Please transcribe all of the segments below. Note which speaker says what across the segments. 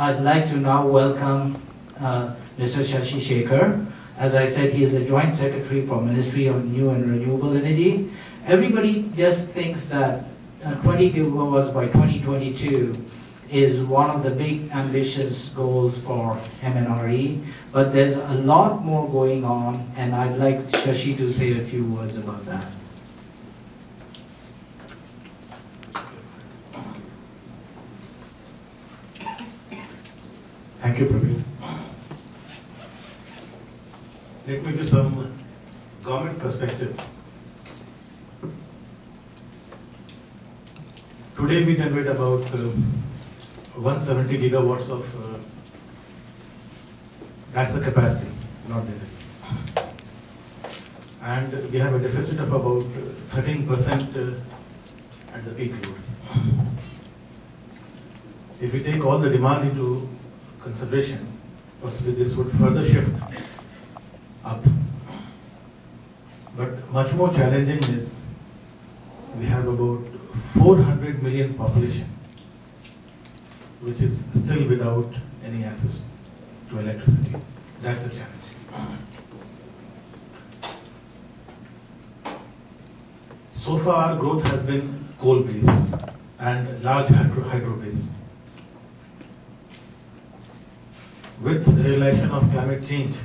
Speaker 1: I'd like to now welcome Mr. Shashi Shekhar. As I said, he is the Joint Secretary for Ministry of New and Renewable Energy. Everybody just thinks that 20 gigawatts by 2022 is one of the big ambitious goals for MNRE, but there's a lot more going on, and I'd like Shashi to say a few words about that.
Speaker 2: Thank you, Praveen. Let me give some government perspective. Today we generate about 170 gigawatts of, that's the capacity, not the energy. And we have a deficit of about 13% at the peak load. If we take all the demand into consideration, possibly this would further shift up. But much more challenging is we have about 400 million population which is still without any access to electricity. That's the challenge. So far, growth has been coal-based and large hydro-based. With the realization of climate change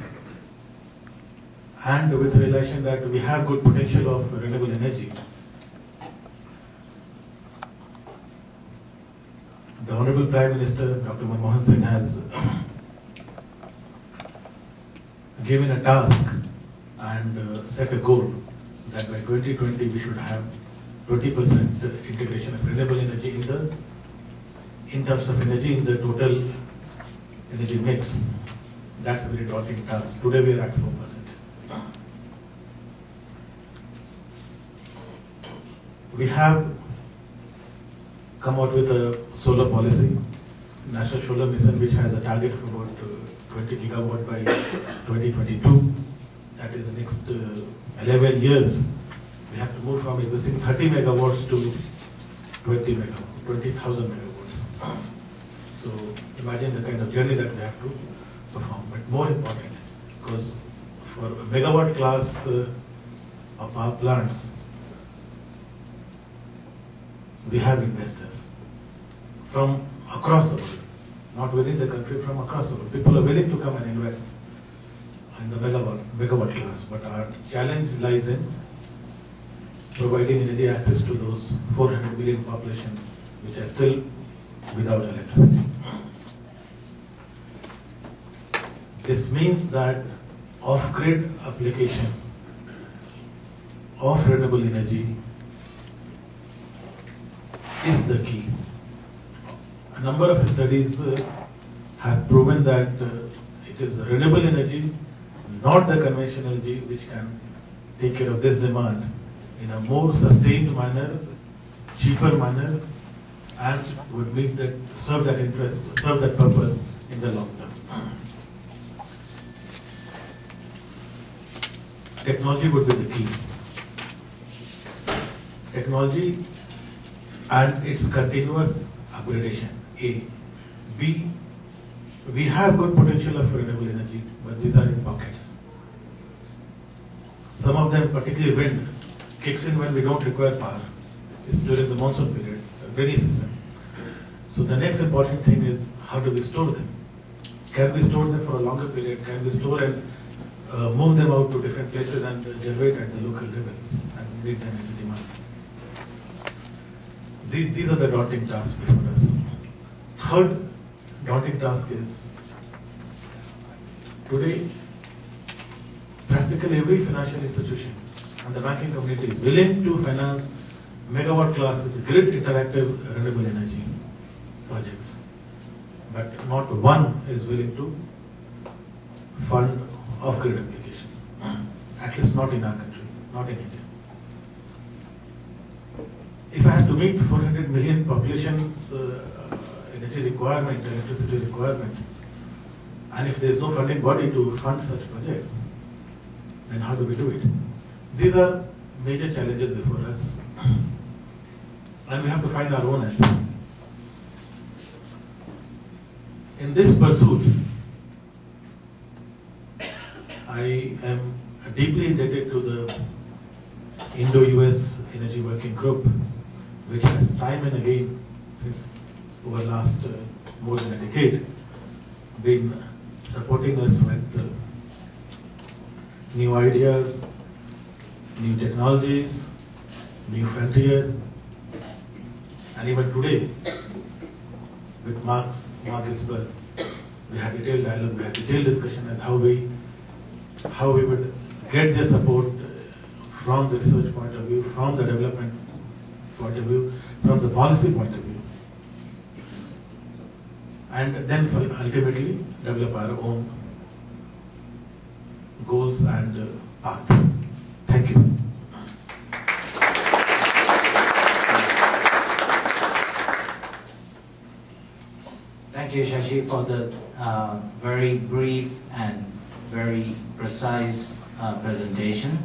Speaker 2: and with the realization that we have good potential of renewable energy, the Honorable Prime Minister, Dr. Manmohan Singh, has given a task and set a goal that by 2020 we should have 20% integration of renewable energy in terms of energy in the total energy mix. That's a very daunting task. Today we are at 4%. We have come out with a solar policy, National Solar Mission, which has a target of about 20 gigawatt by 2022. That is the next 11 years. We have to move from existing 30 megawatts to 20,000 megawatts. So imagine the kind of journey that we have to perform. But more important, because for megawatt class of power plants, we have investors from across the world, not within the country, from across the world. People are willing to come and invest in the megawatt class, but our challenge lies in providing energy access to those 400 million population which are still without electricity. This means that off-grid application of renewable energy is the key. A number of studies have proven that it is renewable energy, not the conventional energy, which can take care of this demand in a more sustained manner, cheaper manner, and would meet that, serve that interest, serve that purpose in the long term. Technology would be the key. Technology and its continuous upgradation, A. B. We have good potential of renewable energy, but these are in pockets. Some of them, particularly wind, kicks in when we don't require power. It's during the monsoon period, rainy season. So the next important thing is, how do we store them? Can we store them for a longer period? Can we store and move them out to different places and generate at the local levels and meet the energy demand? These are the daunting tasks before us. Third daunting task is, today, practically every financial institution and the banking community is willing to finance megawatt class with grid interactive renewable energy projects. But not one is willing to fund off-grid application. At least not in our country, not in India. If I have to meet 400 million population's energy requirement, electricity requirement, and if there is no funding body to fund such projects, then how do we do it? These are major challenges before us, and we have to find our own answer. In this pursuit, I am deeply indebted to the Indo-US Energy Working Group, which has time and again, since over the last more than a decade, been supporting us with new ideas, new technologies, new frontier, and even today, with Mark Isbell, we had detailed dialogue, we had detailed discussion as how we would get their support from the research point of view, from the development point of view, from the policy point of view, and then ultimately develop our own goals and path. Thank you.
Speaker 1: Thank you, Shashi, for the very brief and very precise presentation.